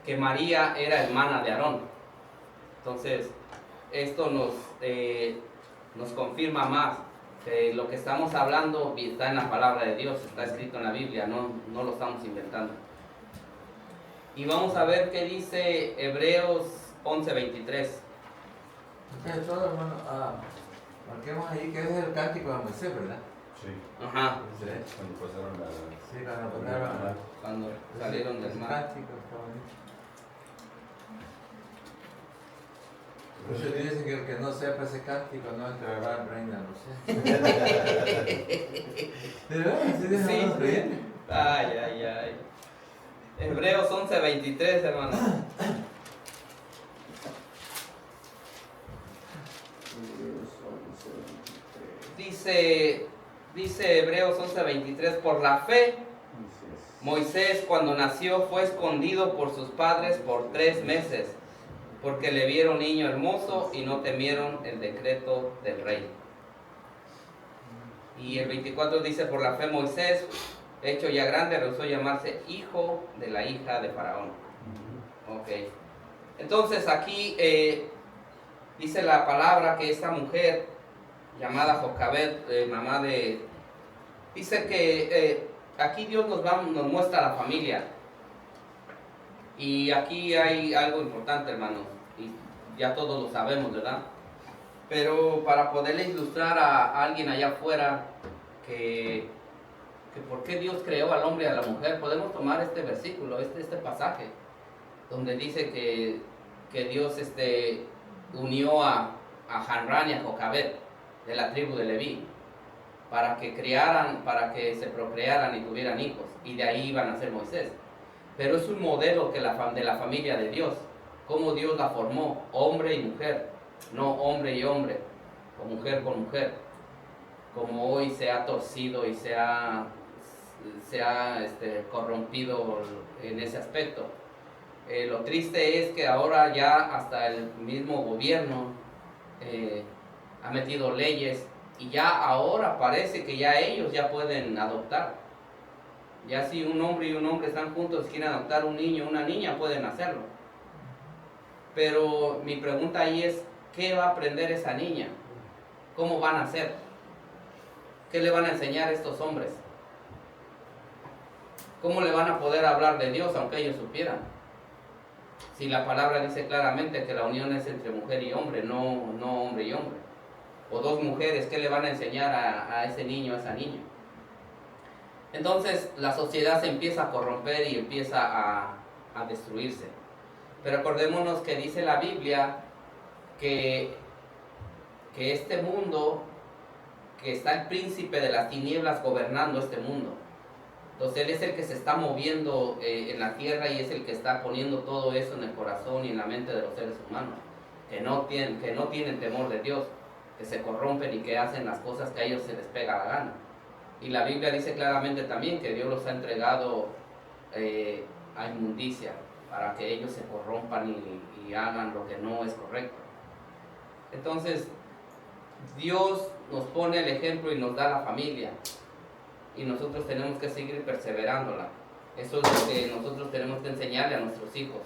que María era hermana de Aarón. Entonces, esto nos confirma más que lo que estamos hablando está en la palabra de Dios, está escrito en la Biblia, no lo estamos inventando. Y vamos a ver qué dice Hebreos 11, 23. Entonces, todo, hermano, marquemos ahí que es el cántico de Moisés, ¿verdad? Sí. Ajá. Sí, Cuando pasaron la... sí, cuando pasaron Cuando salieron del ese mar. cántico, está bonito. Muchos dicen que el que no sepa ese cántico no entrará al reino, no sé. ¿De verdad? ¿Sí dejan Sí, los creyentes? Ay. Hebreos 11, 23, hermano. Dice Hebreos 11, 23, por la fe, Moisés cuando nació fue escondido por sus padres por 3 meses, porque le vieron niño hermoso y no temieron el decreto del rey. Y el 24 dice, por la fe Moisés, hecho ya grande, rehusó llamarse hijo de la hija de Faraón. Ok. Entonces aquí dice la palabra que esta mujer llamada Jocabed, mamá de... Dice que aquí Dios nos muestra la familia. Y aquí hay algo importante, hermanos, y ya todos lo sabemos, ¿verdad? Pero para poderle ilustrar a alguien allá afuera que por qué Dios creó al hombre y a la mujer, podemos tomar este versículo, este pasaje, donde dice que Dios unió a Hanrán y a Jocabed de la tribu de Leví para que se procrearan y tuvieran hijos, y de ahí iban a ser Moisés. Pero es un modelo de la familia de Dios, cómo Dios la formó, hombre y mujer, no hombre y hombre, o mujer con mujer, como hoy se ha torcido y se ha corrompido en ese aspecto. Lo triste es que ahora ya hasta el mismo gobierno ha metido leyes y ya ahora parece que ya ellos ya pueden adoptar. Ya si un hombre y un hombre están juntos y quieren adoptar un niño o una niña, pueden hacerlo. Pero mi pregunta ahí es, ¿qué va a aprender esa niña? ¿Cómo van a hacer? ¿Qué le van a enseñar a estos hombres? ¿Cómo le van a poder hablar de Dios aunque ellos supieran? Si la palabra dice claramente que la unión es entre mujer y hombre, no hombre y hombre. O dos mujeres, ¿qué le van a enseñar a ese niño, a esa niña? Entonces la sociedad se empieza a corromper y empieza a destruirse. Pero acordémonos que dice la Biblia que este mundo, que está el príncipe de las tinieblas gobernando este mundo. Entonces Él es el que se está moviendo en la tierra y es el que está poniendo todo eso en el corazón y en la mente de los seres humanos, que no tienen temor de Dios, que se corrompen y que hacen las cosas que a ellos se les pega la gana. Y la Biblia dice claramente también que Dios los ha entregado a inmundicia, para que ellos se corrompan y hagan lo que no es correcto. Entonces, Dios nos pone el ejemplo y nos da la familia, y nosotros tenemos que seguir perseverándola. Eso es lo que nosotros tenemos que enseñarle a nuestros hijos,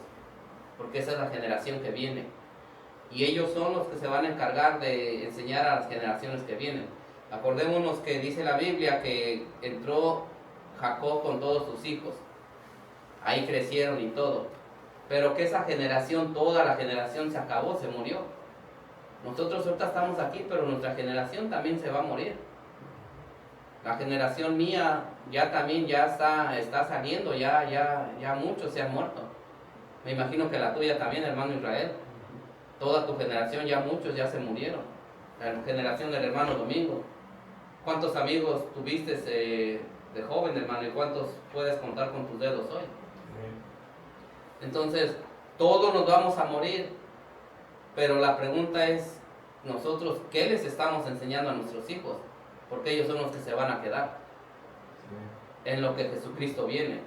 porque esa es la generación que viene, y ellos son los que se van a encargar de enseñar a las generaciones que vienen. Acordémonos que dice la Biblia que entró Jacob con todos sus hijos, ahí crecieron y todo, pero que esa generación, toda la generación se acabó, se murió. Nosotros ahorita estamos aquí, pero nuestra generación también se va a morir. La generación mía ya también está saliendo, ya muchos se han muerto. Me imagino que la tuya también, hermano Israel. Toda tu generación, ya muchos ya se murieron. La generación del hermano Domingo. ¿Cuántos amigos tuviste de joven, hermano? ¿Y cuántos puedes contar con tus dedos hoy? Entonces, todos nos vamos a morir. Pero la pregunta es, nosotros, ¿qué les estamos enseñando a nuestros hijos? Porque ellos son los que se van a quedar en lo que Jesucristo viene.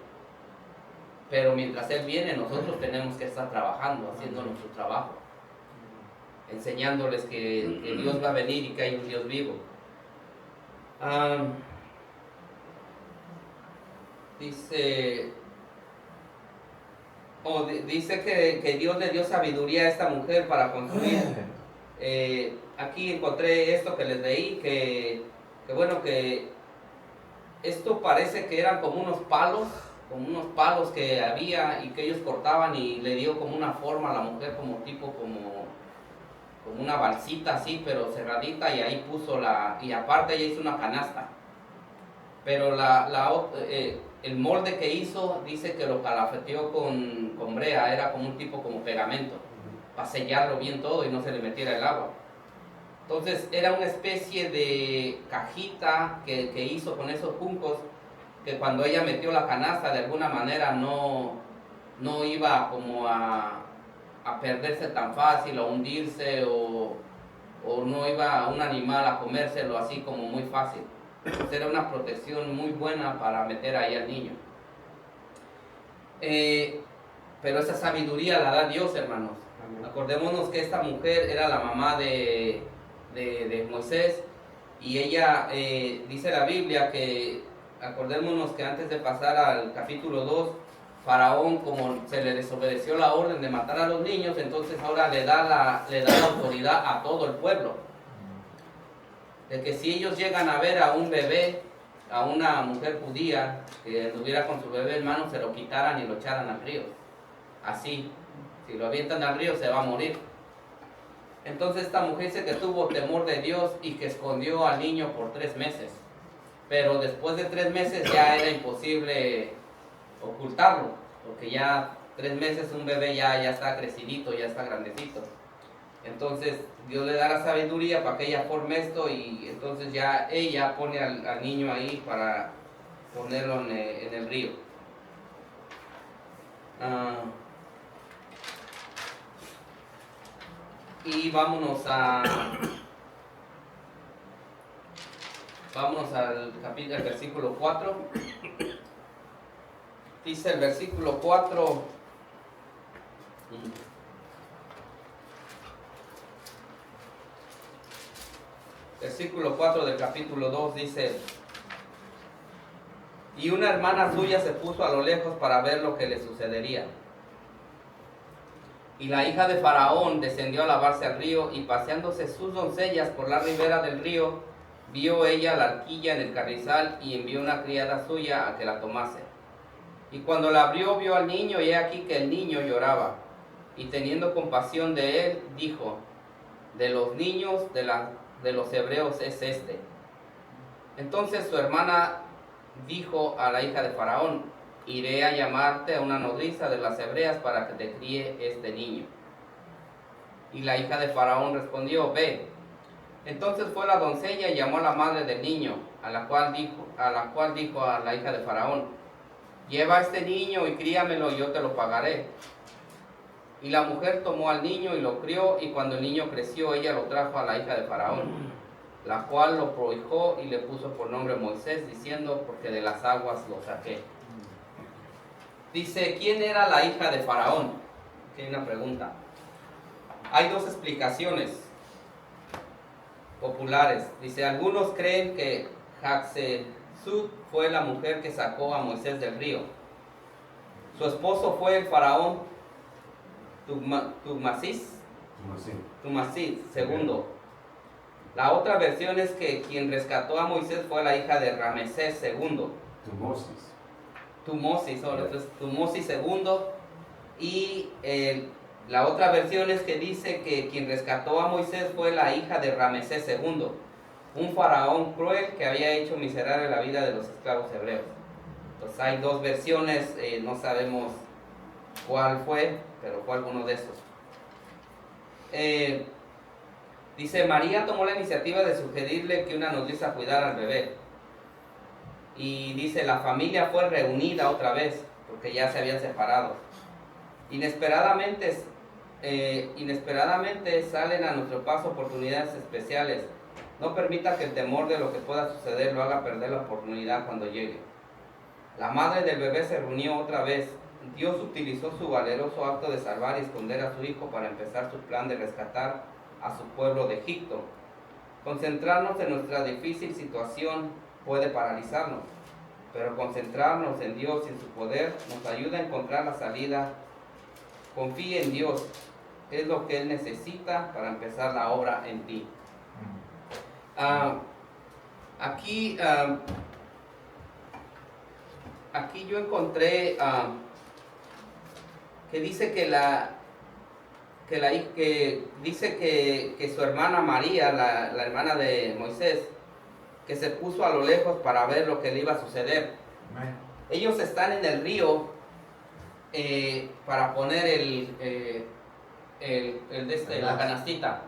Pero mientras Él viene, nosotros tenemos que estar trabajando, haciendo nuestro trabajo, enseñándoles que Dios va a venir y que hay un Dios vivo. Dice que Dios le dio sabiduría a esta mujer para construir. Aquí encontré esto que les leí, que esto parece que eran como unos palos que había y que ellos cortaban, y le dio como una forma a la mujer, como una balsita así, pero cerradita, y ahí puso y aparte ella hizo una canasta. Pero el molde que hizo, dice que lo calafeteó con brea, era como un tipo como pegamento, para sellarlo bien todo y no se le metiera el agua. Entonces era una especie de cajita que hizo con esos juncos, que cuando ella metió la canasta de alguna manera no iba como a perderse tan fácil o hundirse, o no iba un animal a comérselo así como muy fácil. Entonces era una protección muy buena para meter ahí al niño. Pero esa sabiduría la da Dios, hermanos. Acordémonos que esta mujer era la mamá de Moisés, y ella, dice la Biblia que, acordémonos que antes de pasar al capítulo 2, Faraón, como se le desobedeció la orden de matar a los niños, entonces ahora le da la autoridad a todo el pueblo, de que si ellos llegan a ver a un bebé, a una mujer judía que estuviera con su bebé en mano, se lo quitaran y lo echaran al río. Así, si lo avientan al río se va a morir. Entonces esta mujer dice que tuvo temor de Dios y que escondió al niño por 3 meses. Pero después de 3 meses ya era imposible ocultarlo, porque ya 3 meses un bebé ya está crecidito, ya está grandecito. Entonces Dios le da la sabiduría para que ella forme esto, y entonces ya ella pone al niño ahí para ponerlo en el río. Y vámonos al capítulo, al versículo 4. Dice el versículo 4. Versículo 4 del capítulo 2 dice: y una hermana suya se puso a lo lejos para ver lo que le sucedería. Y la hija de Faraón descendió a lavarse al río, y paseándose sus doncellas por la ribera del río, vio ella la arquilla en el carrizal, y envió una criada suya a que la tomase. Y cuando la abrió, vio al niño, y he aquí que el niño lloraba. Y teniendo compasión de él, dijo: de los niños de los hebreos es este. Entonces su hermana dijo a la hija de Faraón: iré a llamarte a una nodriza de las hebreas para que te críe este niño. Y la hija de Faraón respondió: ve. Entonces fue la doncella y llamó a la madre del niño, a la cual dijo a la hija de Faraón: lleva a este niño y críamelo y yo te lo pagaré. Y la mujer tomó al niño y lo crió, y cuando el niño creció, ella lo trajo a la hija de Faraón, la cual lo prohijó y le puso por nombre Moisés, diciendo: porque de las aguas lo saqué. Dice, ¿quién era la hija de Faraón? Aquí hay una pregunta. Hay dos explicaciones populares. Dice, algunos creen que Hatshepsut fue la mujer que sacó a Moisés del río. Su esposo fue el faraón Tutmosis II. La otra versión es que quien rescató a Moisés fue la hija de Ramsés II. Tutmosis II. Y la otra versión es que dice que quien rescató a Moisés fue la hija de Ramsés II, un faraón cruel que había hecho miserable la vida de los esclavos hebreos. Entonces hay dos versiones, no sabemos cuál fue, pero fue alguno de esos. Dice, María tomó la iniciativa de sugerirle que una nodriza cuidara al bebé. Y dice, la familia fue reunida otra vez, porque ya se habían separado. Inesperadamente salen a nuestro paso oportunidades especiales. No permita que el temor de lo que pueda suceder lo haga perder la oportunidad cuando llegue. La madre del bebé se reunió otra vez. Dios utilizó su valeroso acto de salvar y esconder a su hijo para empezar su plan de rescatar a su pueblo de Egipto. Concentrarnos en nuestra difícil situación puede paralizarnos, pero concentrarnos en Dios y en su poder nos ayuda a encontrar la salida. Confíe en Dios, es lo que Él necesita para empezar la obra en ti. Aquí yo encontré que dice que su hermana María, la hermana de Moisés, que se puso a lo lejos para ver lo que le iba a suceder. Ellos están en el río para poner la canastita.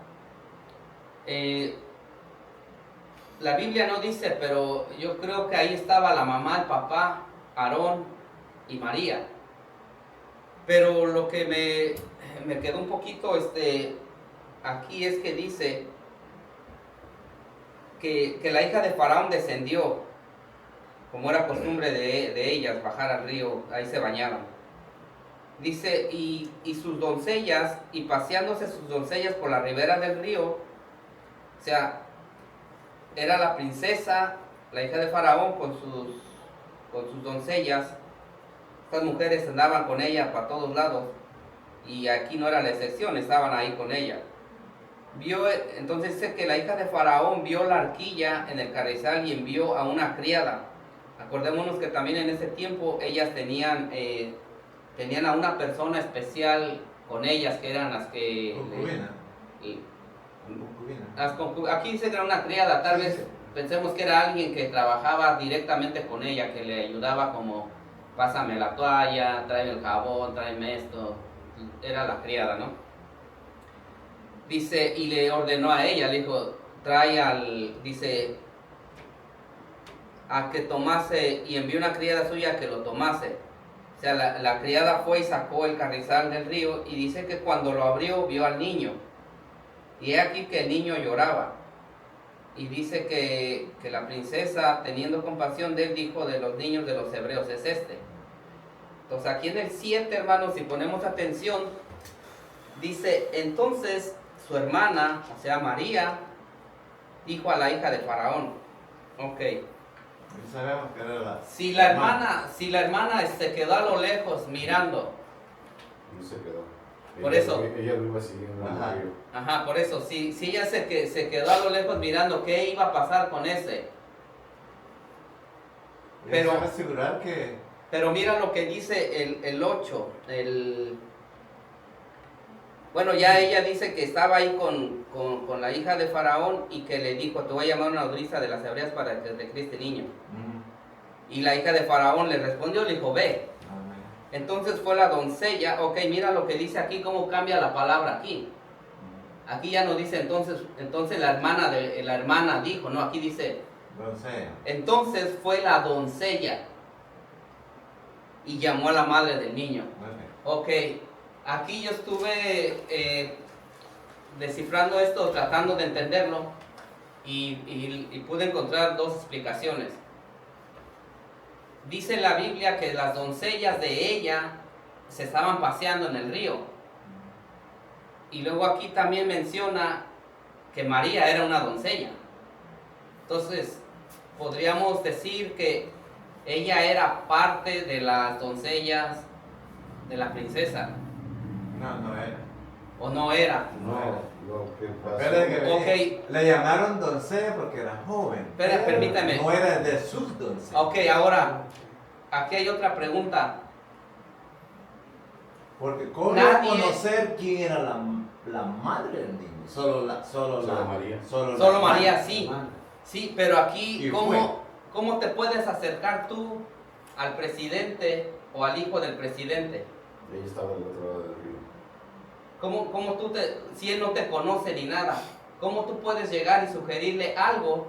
La Biblia no dice, pero yo creo que ahí estaba la mamá, el papá, Aarón y María. Pero lo que me quedó un poquito aquí es que dice que la hija de Faraón descendió, como era costumbre de ellas, bajar al río, ahí se bañaban. Dice, y sus doncellas, y paseándose sus doncellas por la ribera del río, o sea, era la princesa, la hija de Faraón, con sus doncellas. Estas mujeres andaban con ella para todos lados, y aquí no era la excepción, estaban ahí con ella. Entonces dice que la hija de Faraón vio la arquilla en el carrizal y envió a una criada. Acordémonos que también en ese tiempo ellas tenían a una persona especial con ellas, que eran las que... Aquí dice que era una criada, tal vez pensemos que era alguien que trabajaba directamente con ella, que le ayudaba como, pásame la toalla, tráeme el jabón, tráeme esto. Era la criada, ¿no? Dice, y le ordenó a ella, le dijo, dice, a que tomase, y envió una criada suya que lo tomase. O sea, la criada fue y sacó el carrizal del río, y dice que cuando lo abrió, vio al niño. Y es aquí que el niño lloraba. Y dice que la princesa, teniendo compasión de él, dijo, de los niños de los hebreos es este. Entonces aquí en el 7, hermanos, si ponemos atención, dice, entonces su hermana, o sea María, dijo a la hija de Faraón. Ok. Sabemos que era la... Si la hermana se quedó a lo lejos mirando. No se quedó. Por eso. Ella lo iba siguiendo en el río. Ajá, por eso. Si ella se quedó a lo lejos mirando, ¿qué iba a pasar con ese? Pero asegurar que... Pero mira lo que dice el 8. Bueno, ya ella dice que estaba ahí con la hija de Faraón y que le dijo, te voy a llamar una nodriza de las hebreas para que te críe este niño. Y la hija de Faraón le respondió, le dijo, ve. Amén. Entonces fue la doncella. Ok, mira lo que dice aquí, cómo cambia la palabra aquí. Aquí ya no dice entonces la hermana dijo, no, aquí dice, Doncella. entonces fue la doncella y llamó a la madre del niño. Ok. Ok, aquí yo estuve descifrando esto, tratando de entenderlo y pude encontrar dos explicaciones. Dice la Biblia que las doncellas de ella se estaban paseando en el río. Y luego aquí también menciona que María era una doncella. Entonces, podríamos decir que ella era parte de las doncellas de la princesa. No era. ¿O no era? No, lo que pasó. Espérate que Ok. le llamaron doncella porque era joven. Espera, pero permítame. No era de sus doncellas. Ok, ahora, aquí hay otra pregunta. Porque ¿cómo Nadie- conocer quién era la madre del niño? Solo María. Solo María, sí. Sí, pero aquí, Y fue. ¿cómo te puedes acercar tú al presidente o al hijo del presidente? Ella estaba del otro lado del río. ¿Cómo tú si él no te conoce ni nada, cómo tú puedes llegar y sugerirle algo?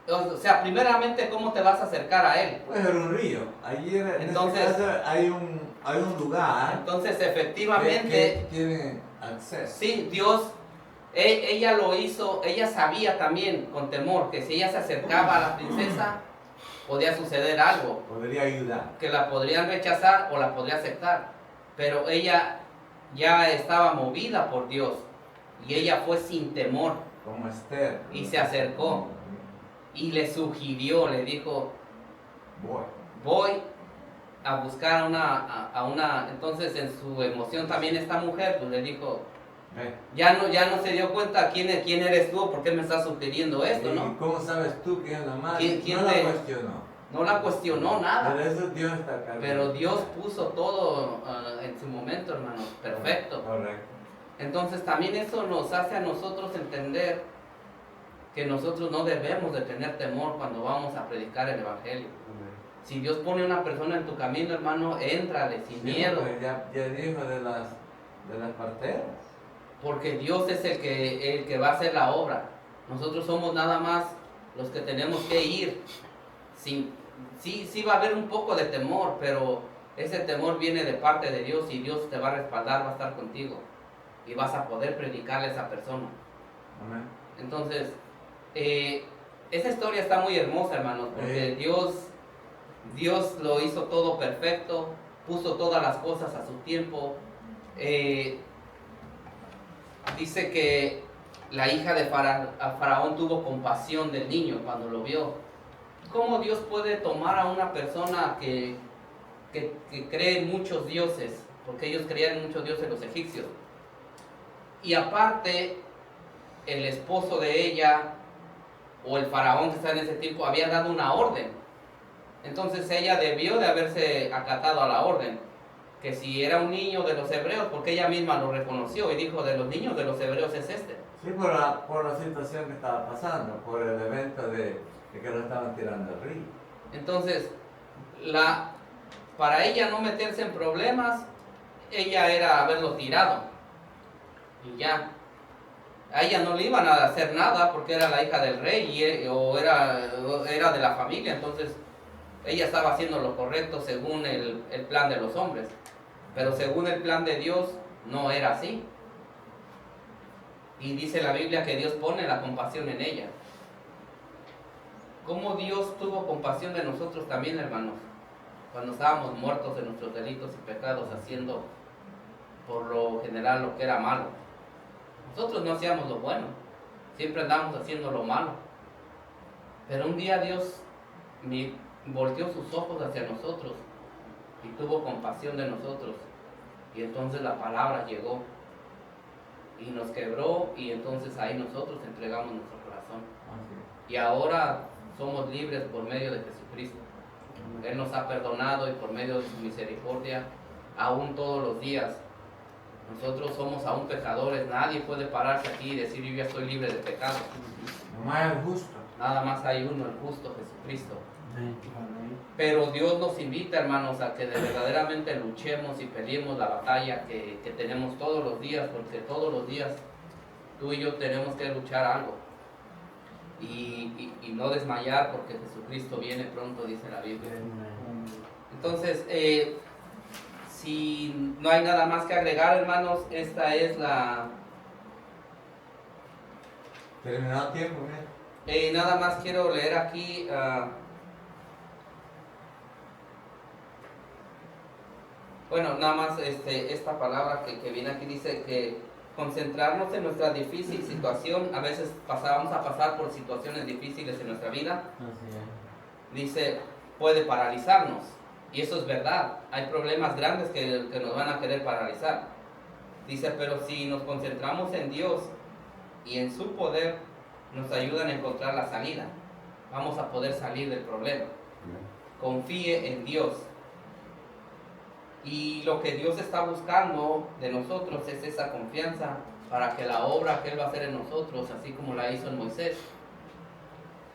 O sea, primeramente, ¿cómo te vas a acercar a él? Pues era un río. Allí en Entonces- este caso hay un lugar Entonces, que efectivamente, tiene acceso. sí, Dios, ella lo hizo, ella sabía también con temor que si ella se acercaba a la princesa, podía suceder algo, Podría ayudar. que la podrían rechazar o la podría aceptar. Pero ella ya estaba movida por Dios y ella fue sin temor Como Esther. Y se acercó. y le sugirió, le dijo, Voy. voy a buscar a una, entonces en su emoción también esta mujer pues le dijo, Ve. ya no se dio cuenta quién eres tú, por qué me estás sugiriendo esto, ¿Y ¿no? cómo sabes tú quién es la madre? ¿Quién no la te- cuestionó. No la cuestionó nada, Pero eso Dios está cargando. pero Dios puso todo en su momento, hermano, perfecto. Correcto. Entonces también eso nos hace a nosotros entender que nosotros no debemos de tener temor cuando vamos a predicar el Evangelio. Si Dios pone una persona en tu camino, hermano, éntrale sin Sí, miedo, porque ya dijo de las parteras. porque Dios es el que va a hacer la obra. Nosotros somos nada más los que tenemos que ir. Sí va a haber un poco de temor, pero ese temor viene de parte de Dios y Dios te va a respaldar, va a estar contigo y vas a poder predicarle a esa persona. Amén. Entonces, esa historia está muy hermosa, hermanos, porque Dios lo hizo todo perfecto, puso todas las cosas a su tiempo. Dice que la hija de Faraón tuvo compasión del niño cuando lo vio. ¿Cómo Dios puede tomar a una persona que cree en muchos dioses? Porque ellos creían en muchos dioses los egipcios. Y aparte, el esposo de ella, o el faraón que está en ese tiempo, había dado una orden. Entonces ella debió de haberse acatado a la orden. Que si era un niño de los hebreos, porque ella misma lo reconoció y dijo, de los niños de los hebreos es este. Sí, por la situación que estaba pasando, por el evento de que lo estaban tirando al río. Entonces, para ella no meterse en problemas, ella era haberlo tirado. Y ya. A ella no le iban a hacer nada porque era la hija del rey o era de la familia. Entonces, ella estaba haciendo lo correcto según el plan de los hombres. Pero según el plan de Dios, no era así. Y dice la Biblia que Dios pone la compasión en ella. ¿Cómo Dios tuvo compasión de nosotros también, hermanos? Cuando estábamos muertos de nuestros delitos y pecados, haciendo por lo general lo que era malo. Nosotros no hacíamos lo bueno, siempre andábamos haciendo lo malo. Pero un día Dios volteó sus ojos hacia nosotros y tuvo compasión de nosotros. Y entonces la palabra llegó y nos quebró, y entonces ahí nosotros entregamos nuestro corazón. Y ahora somos libres por medio de Jesucristo. Él nos ha perdonado y por medio de su misericordia, aún todos los días. Nosotros somos aún pecadores. Nadie puede pararse aquí y decir, yo ya estoy libre de pecado. Nomás el justo. Nada más hay uno, el justo Jesucristo. Pero Dios nos invita, hermanos, a que verdaderamente luchemos y peleemos la batalla que tenemos todos los días, porque todos los días tú y yo tenemos que luchar algo. Y no desmayar, porque Jesucristo viene pronto, dice la Biblia. Entonces, si no hay nada más que agregar, hermanos, esta es la... Terminado tiempo, nada más quiero leer aquí... bueno, nada más esta palabra que viene aquí dice que concentrarnos en nuestra difícil situación. A veces vamos a pasar por situaciones difíciles en nuestra vida. Dice, puede paralizarnos. Y eso es verdad. Hay problemas grandes que nos van a querer paralizar. Dice, pero si nos concentramos en Dios y en su poder, nos ayudan a encontrar la salida. Vamos a poder salir del problema. Confíe en Dios. Y lo que Dios está buscando de nosotros es esa confianza para que la obra que Él va a hacer en nosotros, así como la hizo en Moisés,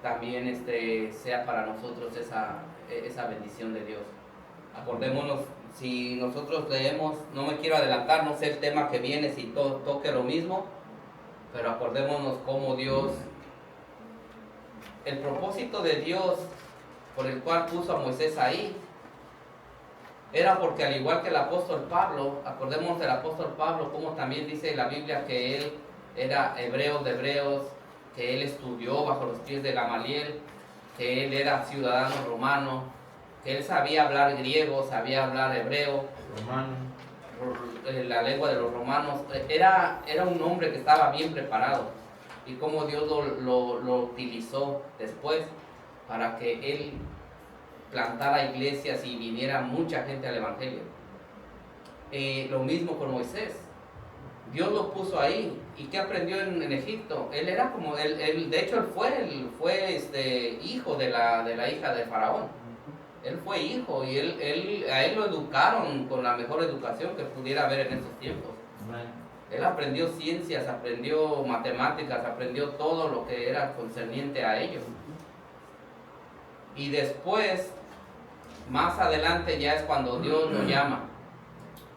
también sea para nosotros esa bendición de Dios. Acordémonos, si nosotros leemos, no me quiero adelantar, no sé el tema que viene, si toque lo mismo, pero acordémonos cómo Dios, el propósito de Dios por el cual puso a Moisés ahí, era porque al igual que el apóstol Pablo, acordémonos del apóstol Pablo, como también dice la Biblia que él era hebreo de hebreos, que él estudió bajo los pies de Gamaliel, que él era ciudadano romano, que él sabía hablar griego, sabía hablar hebreo, la lengua de los romanos. Era un hombre que estaba bien preparado, y cómo Dios lo utilizó después para que él plantara iglesias y viniera mucha gente al evangelio. Lo mismo con Moisés. Dios lo puso ahí. ¿Y qué aprendió en Egipto? Él era como, de hecho él fue hijo de la hija de Faraón. Él fue hijo y a él lo educaron con la mejor educación que pudiera haber en esos tiempos. Él aprendió ciencias, aprendió matemáticas, aprendió todo lo que era concerniente a ellos. Y después, más adelante ya es cuando Dios lo llama.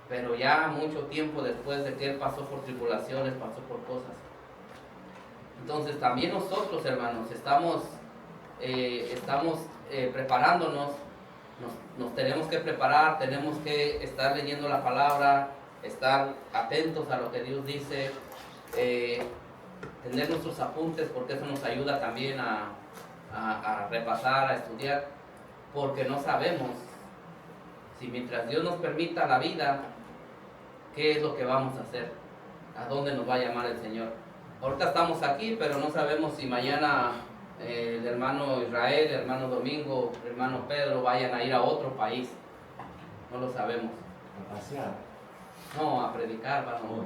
Pero ya mucho tiempo después de que él pasó por tribulaciones, pasó por cosas. Entonces también nosotros, hermanos, estamos preparándonos. Nos tenemos que preparar, tenemos que estar leyendo la palabra, estar atentos a lo que Dios dice, tener nuestros apuntes, porque eso nos ayuda también a repasar, a estudiar, porque no sabemos si mientras Dios nos permita la vida, qué es lo que vamos a hacer, a dónde nos va a llamar el Señor. Ahorita estamos aquí, pero no sabemos si mañana el hermano Israel, el hermano Domingo, el hermano Pedro vayan a ir a otro país. No lo sabemos. A pasear. No, a predicar, vamos.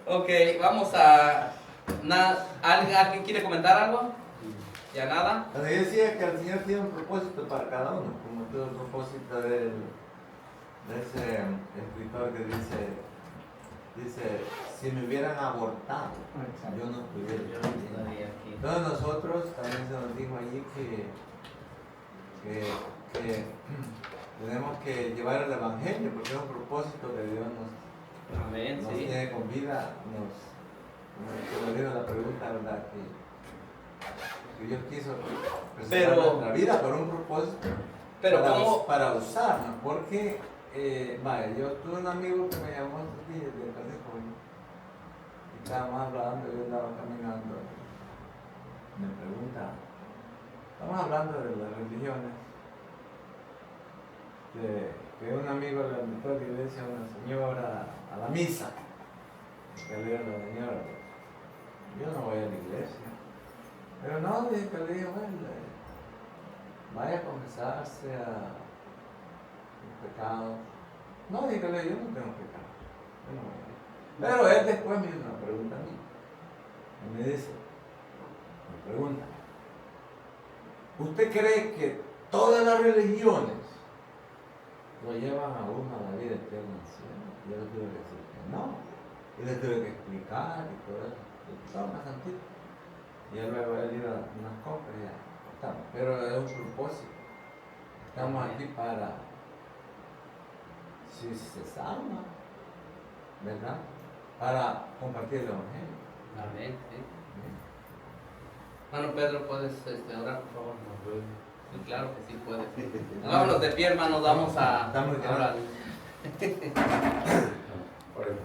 Ok, vamos a... ¿Alguien quiere comentar algo? ¿Ya nada? Yo decía que el Señor tiene un propósito para cada uno, como todo el propósito de ese escritor que dice, si me hubieran abortado, yo no pudiera estar aquí. Entonces nosotros también se nos dijo allí que tenemos que llevar el evangelio, porque es un propósito que Dios nos sí. tiene con vida, nos dio la pregunta, ¿verdad? Que Dios quiso preservar nuestra vida por un propósito, para usarnos, porque yo tuve un amigo que me llamó estos días de California y estábamos hablando, yo andaba caminando, me pregunta, estamos hablando de las religiones, que un amigo le invitó a la iglesia a una señora a la misa, que le dijo a la señora, yo no voy a la iglesia, pero no, dije que le dijo, vaya a confesarse a pecado. No, dígale, yo no tengo pecado. Yo no voy a ir. Pero él después me hizo una pregunta a mí. Y me dice, me pregunta, ¿usted cree que todas las religiones lo llevan a uno a la vida eterna? Y yo le tuve que decir que no. Y le tuve que explicar y todo eso. Y todo más antiguo. Y luego él iba a unas compras y ya. pero es un propósito. Estamos aquí para, si se salva, ¿verdad? Para compartir el Evangelio. Amén. Sí. Hermano Pedro, ¿puedes orar, por favor? No puede. Sí, claro que sí puede. Vámonos de pie, hermanos, vamos a Estamos ya. orar. Ore.